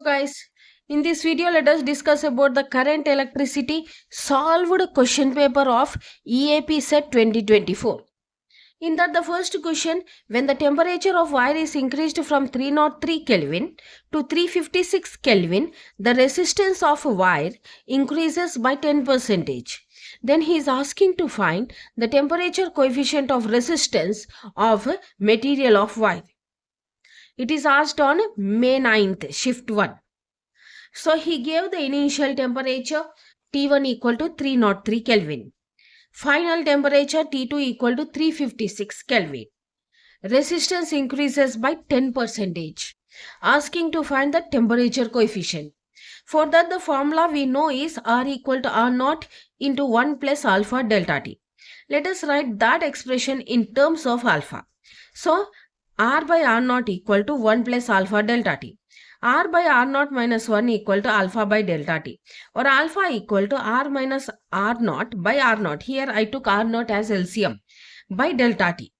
Guys, in this video let us discuss about the current electricity solved question paper of Eapcet 2024. In that the first question, when the temperature of wire is increased from 303 Kelvin to 356 Kelvin, the resistance of wire increases by 10%. Then he is asking to find the temperature coefficient of resistance of material of wire. It is asked on May 9th, shift 1. So he gave the initial temperature T1 equal to 303 Kelvin. Final temperature T2 equal to 356 Kelvin. Resistance increases by 10%. Asking to find the temperature coefficient. For that the formula we know is R equal to R naught into 1 plus alpha delta T. Let us write that expression in terms of alpha. So R by R naught equal to 1 plus alpha delta T. R by R naught minus 1 equal to alpha by delta T, or alpha equal to R minus R naught by R naught. Here I took R naught as LCM by delta T.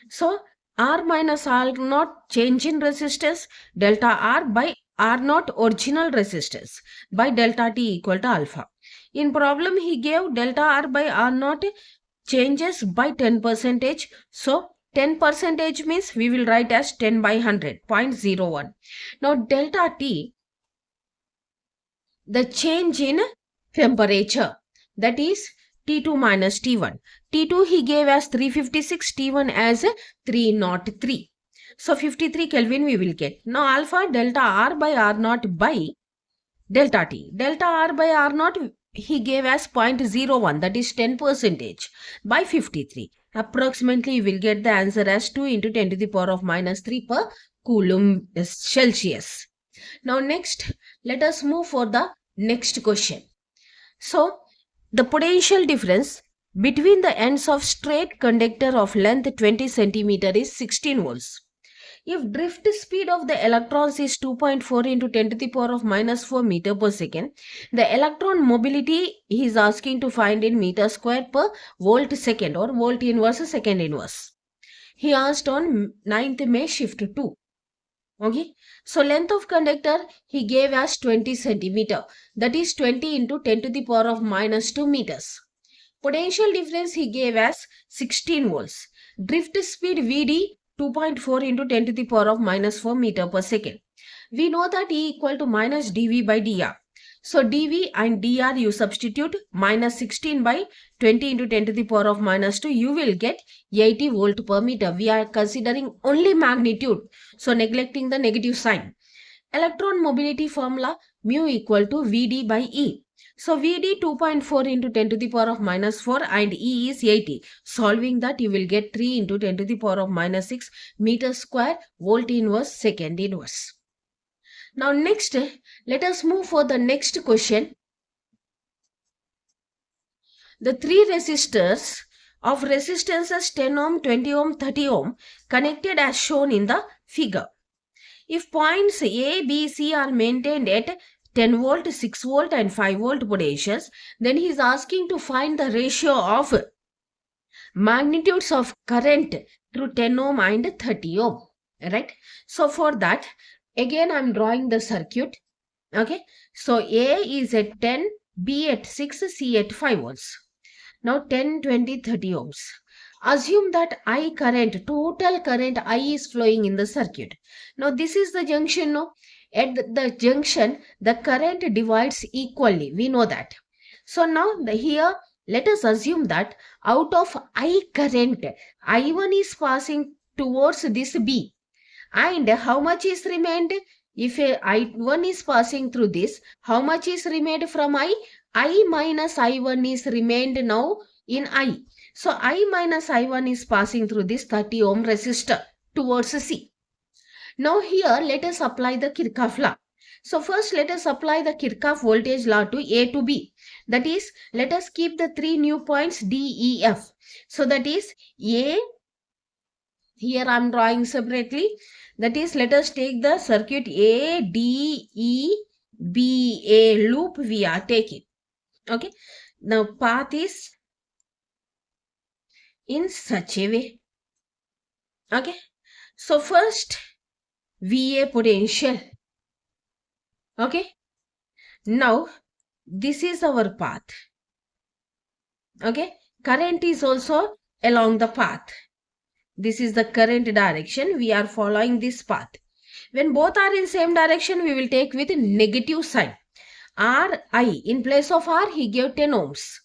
So R minus R naught change in resistance, delta R by R naught original resistance by delta T equal to alpha. In problem he gave delta R by R naught changes by 10%. So 10% means we will write as 10 by 100, 0.01. Now delta T, the change in temperature, that is T2 minus T1. T2 he gave as 356, T1 as 303. So 53 Kelvin we will get. Now alpha delta R by R naught by delta T. Delta R by R naught he gave as 0.01, that is 10% by 53. Approximately you will get the answer as 2 into 10 to the power of minus 3 per coulomb Celsius. Now next, let us move for the next question. So, the potential difference between the ends of straight conductor of length 20 cm is 16 volts. If drift speed of the electrons is 2.4 into 10 to the power of minus 4 meter per second, the electron mobility he is asking to find in meter square per volt second or volt inverse second inverse. He asked on 9th May shift 2. Okay, so length of conductor he gave as 20 centimeter, that is 20 into 10 to the power of minus 2 meters. Potential difference he gave as 16 volts. Drift speed Vd 2.4 into 10 to the power of minus 4 meter per second. We know that E equal to minus dV by dr. So dV and dr you substitute, minus 16 by 20 into 10 to the power of minus 2, you will get 80 volt per meter. We are considering only magnitude, so neglecting the negative sign. Electron mobility formula mu equal to Vd by E. So Vd 2.4 into 10 to the power of minus 4 and E is 80. Solving that you will get 3 into 10 to the power of minus 6 meter square volt inverse second inverse. Now next, let us move for the next question. The three resistors of resistances 10 ohm, 20 ohm, 30 ohm connected as shown in the figure. If points A, B, C are maintained at 10 volt, 6 volt and 5 volt potentials, then he is asking to find the ratio of magnitudes of current through 10 ohm and 30 ohm. Right? So for that, again I am drawing the circuit. Okay. So A is at 10, B at 6, C at 5 volts. Now 10, 20, 30 ohms. Assume that I current, total current I is flowing in the circuit. Now this is the junction, no? At the junction, the current divides equally. We know that. So now here, let us assume that out of I current, I1 is passing towards this B. And how much is remained? If I1 is passing through this, how much is remained from I? I minus I1 is remained now in I. So I minus I1 is passing through this 30 ohm resistor towards C. Now here let us apply the Kirchhoff law. So first let us apply the Kirchhoff voltage law to A to B. That is, let us keep the three new points D, E, F. So that is A, here I am drawing separately. That is, let us take the circuit A, D, E, B, A loop we are taking. Okay. Now path is in such a way. Okay. So first VA potential. Okay. Now, this is our path. Okay. Current is also along the path. This is the current direction. We are following this path. When both are in same direction, we will take with negative sign. Ri. In place of R, he gave 10 ohms.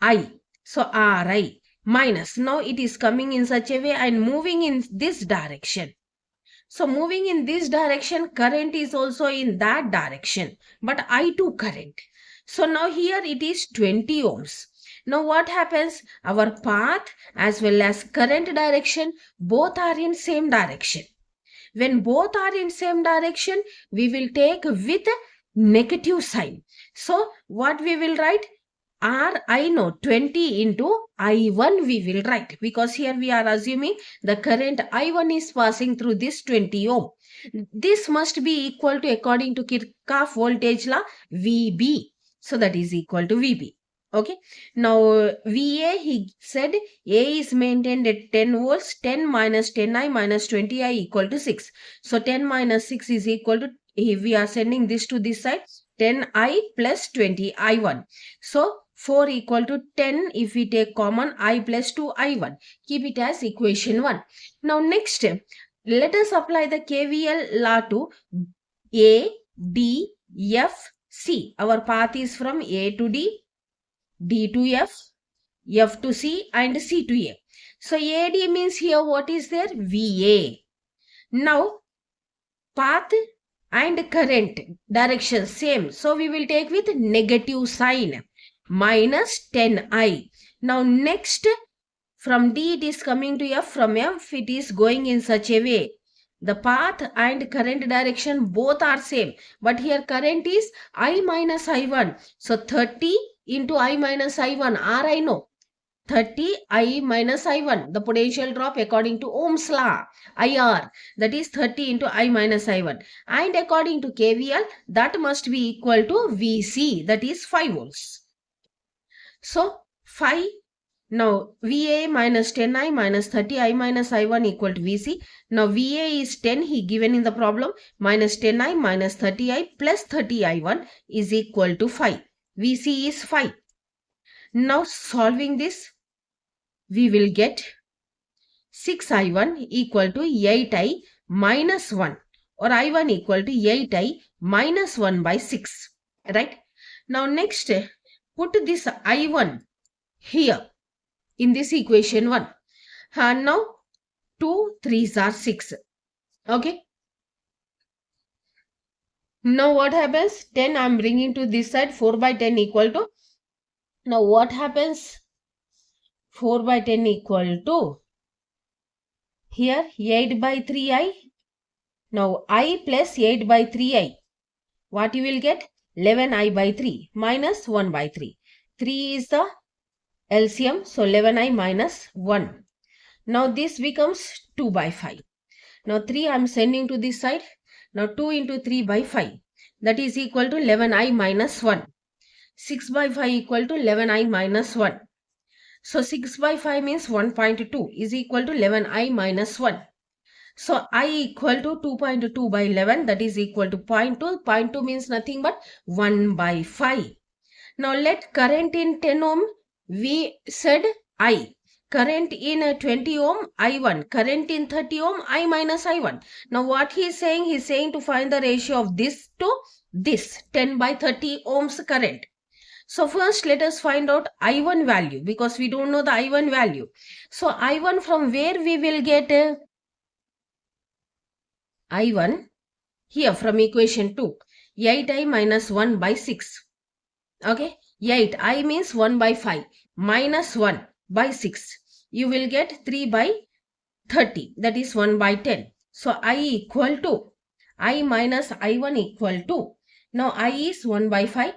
I. So Ri minus. Now it is coming in such a way and moving in this direction. So moving in this direction, current is also in that direction. But I2 current. So now here it is 20 ohms. Now what happens? Our path as well as current direction, both are in same direction. When both are in same direction, we will take with negative sign. So what we will write? I know 20 into I1 we will write, because here we are assuming the current I1 is passing through this 20 ohm. This must be equal to, according to Kirchhoff voltage law, VB. So that is equal to VB. Okay. Now VA, he said A is maintained at 10 volts. 10 minus 10I minus 20I equal to 6. So 10 minus 6 is equal to, we are sending this to this side, 10I plus 20I1. So 4 equal to 10. If we take common, I plus 2I1. Keep it as equation 1. Now next, let us apply the KVL law to A, D, F, C. Our path is from A to D, D to F, F to C and C to A. So AD means here what is there? VA. Now path and current direction same. So we will take with negative sign, minus 10I. Now next, from D it is coming to F, from F it is going in such a way. The path and current direction both are same. But here current is I minus I1. So 30 into I minus I1. R I know. 30 I minus I1. The potential drop according to Ohm's law. IR. That is 30 into I minus I1. And according to KVL, that must be equal to VC. That is 5 volts. So 5. Now VA minus 10I minus 30I minus I1 equal to VC. Now VA is 10, he given in the problem, minus 10I minus 30I plus 30I1 is equal to 5. VC is 5. Now solving this, we will get 6I1 equal to 8I minus 1, or I1 equal to 8I minus 1 by 6. Right? Now next, put this I1 here in this equation 1. And now 2 3s are 6. Okay. Now what happens? 10 I am bringing to this side. 4 by 10 equal to. Now what happens? 4 by 10 equal to. Here 8 by 3I. Now I plus 8 by 3I. What you will get? 11I by 3 minus 1 by 3. 3 is the LCM. So 11I minus 1. Now this becomes 2 by 5. Now 3 I am sending to this side. Now 2 into 3 by 5. That is equal to 11I minus 1. 6 by 5 equal to 11I minus 1. So 6 by 5 means 1.2 is equal to 11I minus 1. So I equal to 2.2 by 11, that is equal to 0.2. 0.2 means nothing but 1 by 5. Now let current in 10 ohm, we said I. Current in 20 ohm, I1. Current in 30 ohm, I minus I1. Now what he is saying? He is saying to find the ratio of this to this, 10 by 30 ohms current. So first let us find out I1 value, because we don't know the I1 value. So I1 from where we will get? I1 here from equation 2. 8I minus 1 by 6. Okay. 8I means 1 by 5 minus 1 by 6. You will get 3 by 30. That is 1 by 10. So I equal to, I minus I1 equal to. Now I is 1 by 5.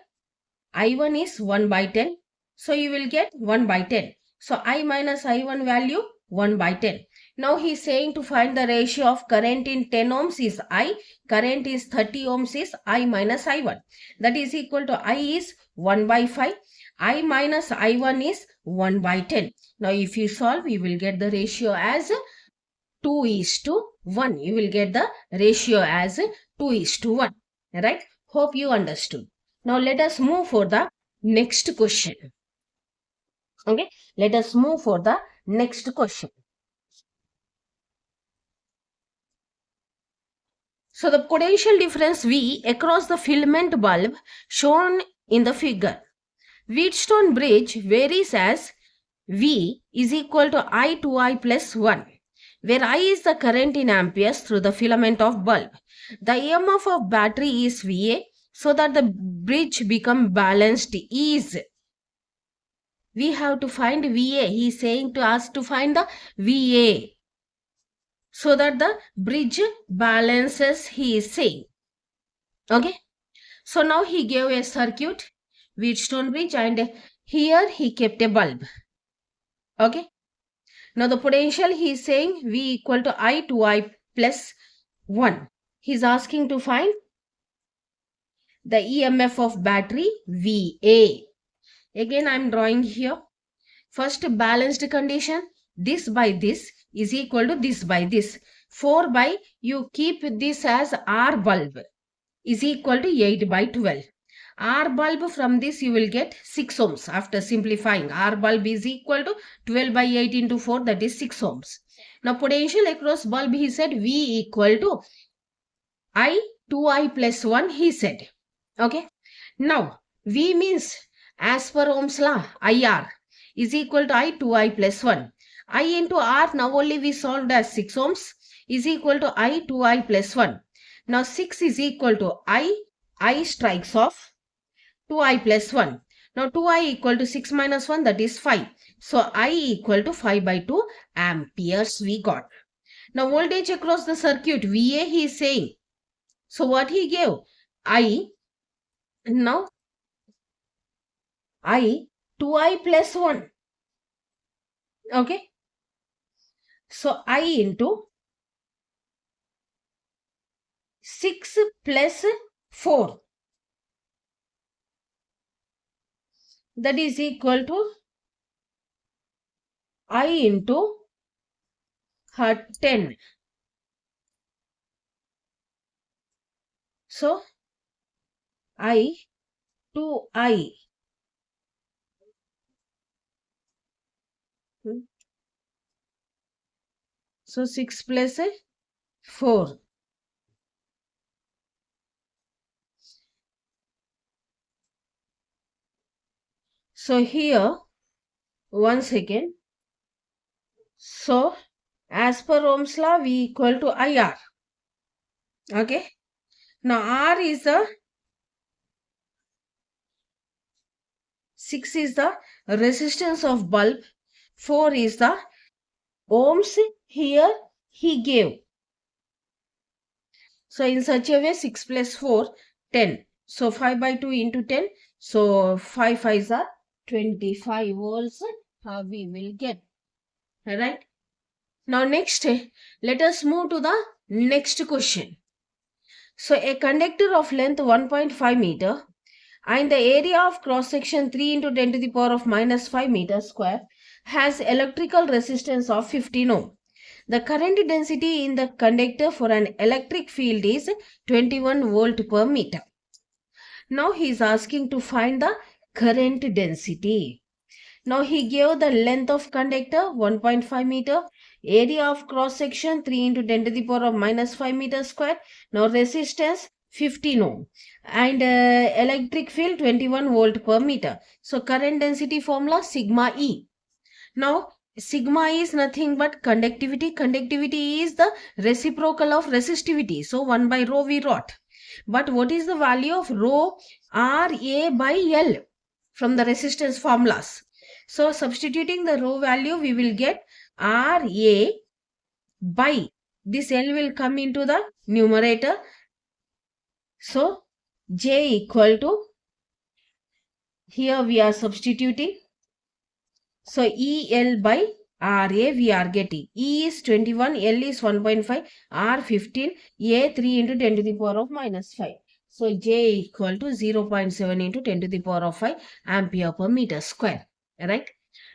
I1 is 1 by 10. So you will get 1 by 10. So I minus I1 value 1 by 10. Now he is saying to find the ratio of current in 10 ohms is I. Current is 30 ohms is I minus I1. That is equal to I is 1 by 5. I minus I1 is 1 by 10. Now if you solve, you will get the ratio as 2:1. You will get the ratio as 2:1. Right? Hope you understood. Now let us move for the next question. Okay, let us move for the next question. So the potential difference V across the filament bulb shown in the figure. Wheatstone bridge varies as V is equal to I to I plus 1, where I is the current in amperes through the filament of bulb. The EMF of battery is VA, so that the bridge become balanced is. We have to find VA. He is saying to us to find the VA, so that the bridge balances, he is saying. Okay. So now he gave a circuit, Wheatstone bridge, and here he kept a bulb. Okay. Now the potential, he is saying V equal to I to I plus 1. He is asking to find the EMF of battery VA. Again I am drawing here. First balanced condition, this by this is equal to this by this. 4 by, you keep this as R bulb, is equal to 8 by 12. R bulb, from this you will get 6 ohms after simplifying. R bulb is equal to 12 by 8 into 4, that is 6 ohms. Now potential across bulb, he said V equal to I 2I plus 1, he said. Okay. Now V means, as per Ohm's law, IR is equal to I 2I plus 1. I into R, now only we solved as 6 ohms, is equal to I 2I plus 1. Now 6 is equal to I strikes off 2I plus 1. Now 2I equal to 6 minus 1, that is 5. So I equal to 5 by 2 amperes we got. Now voltage across the circuit VA, he is saying. So what he gave? I, now I 2I plus 1. Okay. So I into 6 plus 4. That is equal to I into 10. So I to I. So 6 plus 4. So here, once again, so as per Ohm's law, V equal to IR. Okay. Now R is the 6 is the resistance of bulb, 4 is the ohms here he gave. So in such a way, 6 plus 4, 10. So 5 by 2 into 10. So 5 5s are 25 volts we will get. Alright. Now next, let us move to the next question. So a conductor of length 1.5 meter and the area of cross section 3 into 10 to the power of minus 5 meters square has electrical resistance of 15 ohm. The current density in the conductor for an electric field is 21 volt per meter. Now he is asking to find the current density. Now he gave the length of conductor 1.5 meter, area of cross section 3 into 10 to the power of minus 5 meters square. Now resistance 15 ohm and electric field 21 volt per meter. So current density formula sigma E. Now sigma is nothing but conductivity. Conductivity is the reciprocal of resistivity. So 1 by rho we wrote. But what is the value of rho R A by L from the resistance formulas? So substituting the rho value, we will get R A by, this L will come into the numerator. So J equal to, here we are substituting. So EL by RA we are getting. E is 21, L is 1.5, R 15, A 3 into 10 to the power of minus 5. So J equal to 0.7 into 10 to the power of 5 ampere per meter square. Right?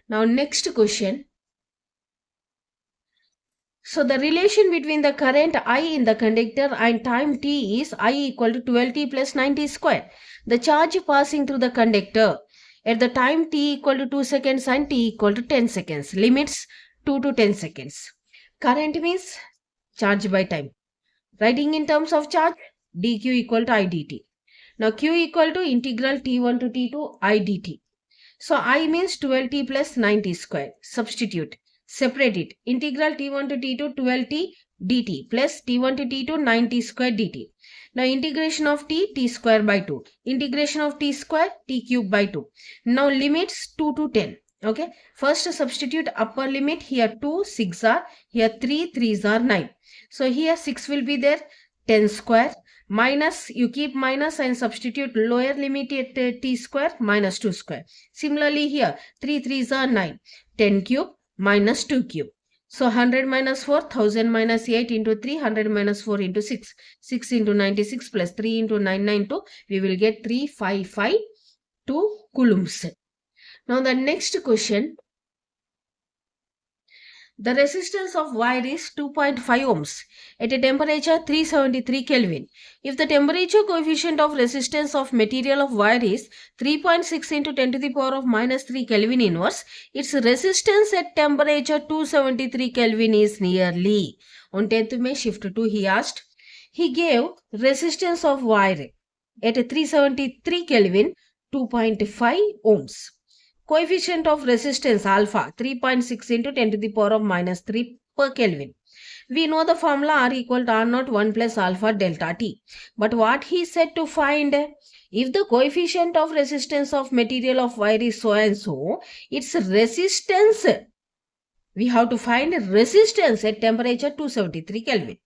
Now next question. So the relation between the current I in the conductor and time t is I equal to 12t plus 90 square. The charge passing through the conductor at the time t equal to 2 seconds and t equal to 10 seconds. Limits 2 to 10 seconds. Current means charge by time. Writing in terms of charge, dq equal to I dt. Now q equal to integral t1 to t2 I dt. So I means 12t plus 90 square. Substitute. Separate it. Integral t1 to t2 12t dt plus t1 to t2 90 square dt. Now integration of t square by 2. Integration of t square t cube by 2. Now limits 2 to 10. Okay. First substitute upper limit. Here 2 6 are. Here 3 3s are 9. So here 6 will be there. 10 square. Minus, you keep minus and substitute lower limit at t square minus 2 square. Similarly here 3 3s are 9. 10 cube minus 2 cube. So 100 minus 4, 1000 minus 8 into 3, 100 minus 4 into 6. 6 into 96 plus 3 into 992. We will get 3552 coulombs. Now the next question. The resistance of wire is 2.5 ohms at a temperature 373 Kelvin. If the temperature coefficient of resistance of material of wire is 3.6 into 10 to the power of minus 3 Kelvin inverse, its resistance at temperature 273 Kelvin is nearly. On 10th May shift 2 he asked. He gave resistance of wire at 373 Kelvin 2.5 ohms. Coefficient of resistance alpha 3.6 into 10 to the power of minus 3 per Kelvin. We know the formula R equal to R naught 1 plus alpha delta T. But what he said to find, if the coefficient of resistance of material of wire is so and so, its resistance, we have to find resistance at temperature 273 Kelvin.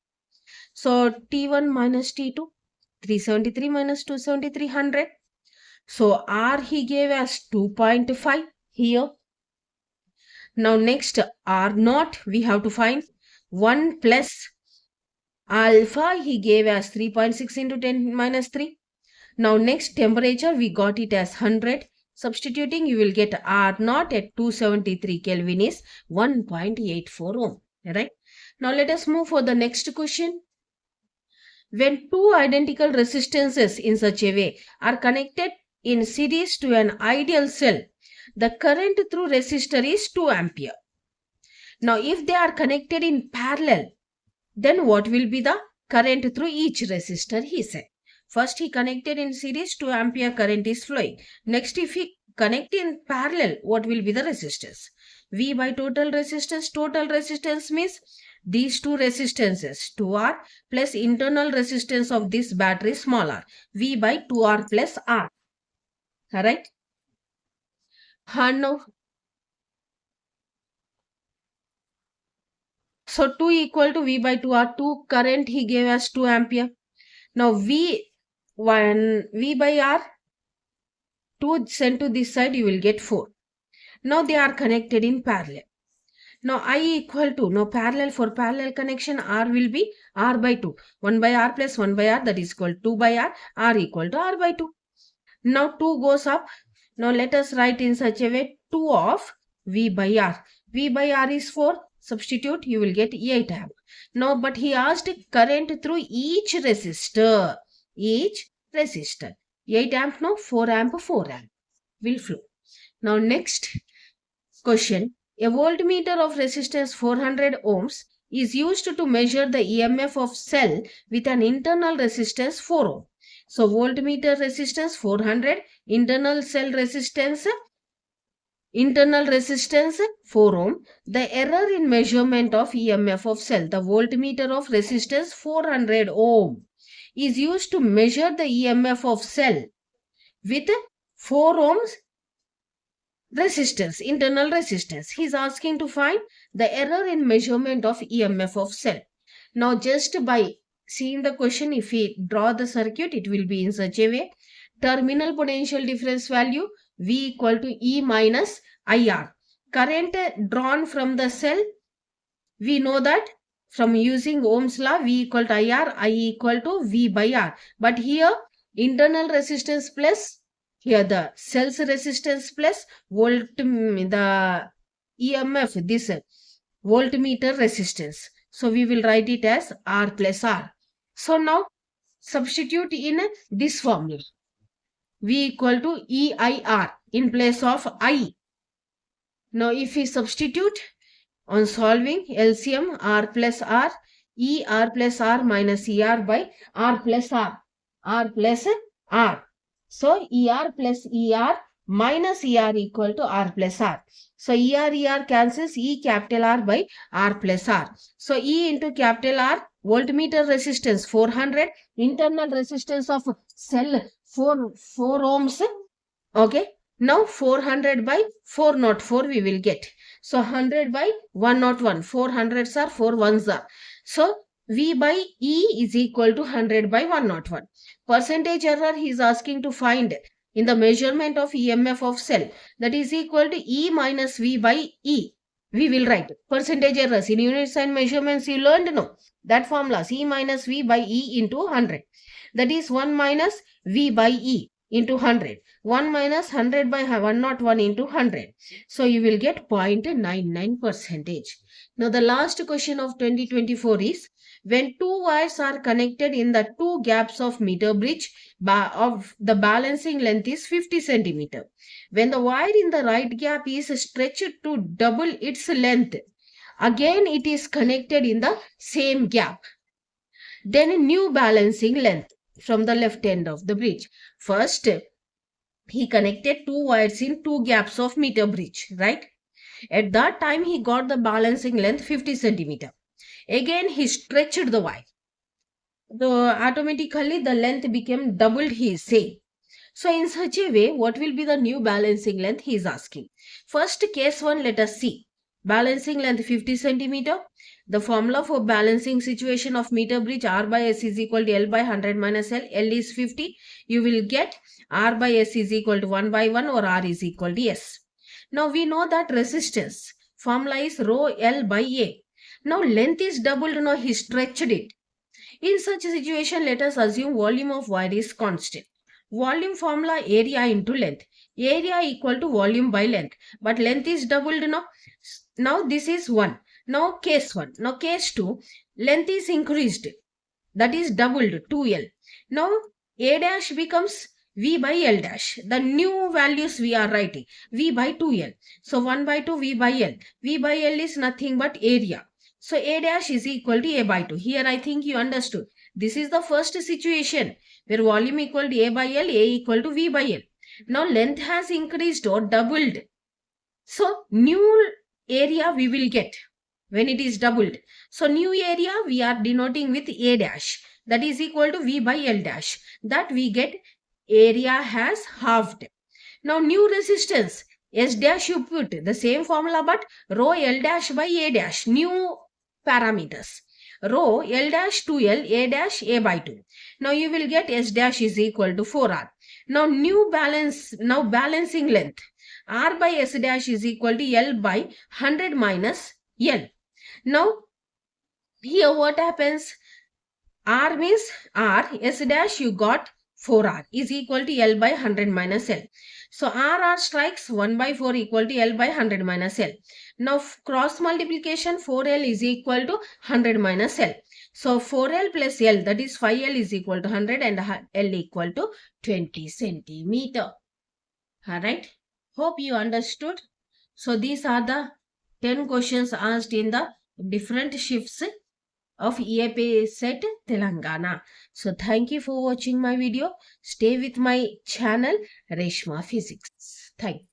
So T1 minus T2, 373 minus 273, 100. So R he gave as 2.5 here. Now next R naught we have to find 1 plus alpha he gave as 3.6 into 10 minus 3. Now next temperature we got it as 100. Substituting you will get R naught at 273 Kelvin is 1.84 ohm. Right? Now let us move for the next question. When two identical resistances in such a way are connected in series to an ideal cell, the current through resistor is 2 ampere. Now if they are connected in parallel, then what will be the current through each resistor, he said. First he connected in series, 2 ampere current is flowing. Next if he connect in parallel, what will be the resistance? V by total resistance. Total resistance means these two resistances 2R plus internal resistance of this battery small r. V by 2R plus R. Alright. Now, so 2 equal to V by 2R. 2 current he gave as 2 ampere. Now V by R, 2 sent to this side you will get 4. Now they are connected in parallel. Now I equal to, now parallel, for parallel connection R will be R by 2. 1 by R plus 1 by R, that is equal to 2 by R. R equal to R by 2. Now 2 goes up. Now let us write in such a way 2 of V by R. V by R is 4. Substitute, you will get 8 amp. Now but he asked current through each resistor. Each resistor. 8 amp, no, 4 amp, 4 amp will flow. Now next question. A voltmeter of resistance 400 ohms is used to measure the EMF of cell with an internal resistance 4 ohm. So voltmeter resistance 400, internal resistance 4 ohm. The error in measurement of EMF of cell, the voltmeter of resistance 400 ohm is used to measure the EMF of cell with 4 ohms resistance, internal resistance. He is asking to find the error in measurement of EMF of cell. Now just by seeing the question, if we draw the circuit, it will be in such a way. Terminal potential difference value V equal to E minus IR. Current drawn from the cell, we know that from using Ohm's law, V equal to IR, I equal to V by R. But here internal resistance plus, here the cell's resistance plus the EMF, this voltmeter resistance. So we will write it as R plus R. So now substitute in this formula. V equal to EIR in place of I. Now if we substitute on solving LCM R plus R, ER plus R minus ER by R plus R, R plus R. So ER plus ER minus ER equal to R plus R. So ER cancels, E capital R by R plus R. So E into capital R, voltmeter resistance 400, internal resistance of cell 4 ohms. Okay. Now 400 by 404 we will get. So 100 by 101. 400s are 4 ones are. So V by E is equal to 100 by 101. Percentage error he is asking to find in the measurement of EMF of cell. That is equal to E minus V by E. We will write percentage errors in units and measurements you learned, no? That formula E minus V by E into 100. That is 1 minus V by E into 100. 1 minus 100 by 101 into 100. So you will get 0.99 percentage. Now the last question of 2024 is, when two wires are connected in the two gaps of meter bridge of the balancing length is 50 centimeter. When the wire in the right gap is stretched to double its length, again it is connected in the same gap. Then a new balancing length from the left end of the bridge. First, he connected two wires in two gaps of meter bridge, right? At that time, he got the balancing length 50 centimeter. Again, he stretched the wire. Automatically, the length became doubled, he is saying. So, in such a way, what will be the new balancing length, he is asking. First, case 1, let us see. Balancing length 50 centimeter. The formula for balancing situation of meter bridge R by S is equal to L by 100 minus L. L is 50. You will get R by S is equal to 1 by 1 or R is equal to S. Now we know that resistance formula is rho L by A. Now length is doubled. Now he stretched it. In such a situation, let us assume volume of wire is constant. Volume formula area into length. Area equal to volume by length. But length is doubled now. Now this is 1. Now case 1. Now case 2. Length is increased. That is doubled 2L. Now A dash becomes V by L dash. The new values we are writing. V by 2L. So 1 by 2 V by L. V by L is nothing but area. So A dash is equal to A by 2. Here I think you understood. This is the first situation where volume equal to A by L, A equal to V by L. Now length has increased or doubled. So new area we will get when it is doubled. So new area we are denoting with A dash. That is equal to V by L dash. That we get area has halved. Now new resistance S dash you put the same formula but rho L dash by A dash. New parameters. Rho L dash 2L A dash A by 2. Now you will get S dash is equal to 4R. Now balancing length. R by S dash is equal to L by 100 minus L. Now here what happens? R means R, S dash you got 4R is equal to L by 100 minus L. So R strikes 1 by 4 equal to L by 100 minus L. Now cross multiplication 4L is equal to 100 minus L. So 4L plus L, that is 5L is equal to 100 and L equal to 20 centimeter. Alright. Hope you understood. So these are the 10 questions asked in the different shifts of Eapcet Telangana. So thank you for watching my video. Stay with my channel Reshma Physics. Thank you.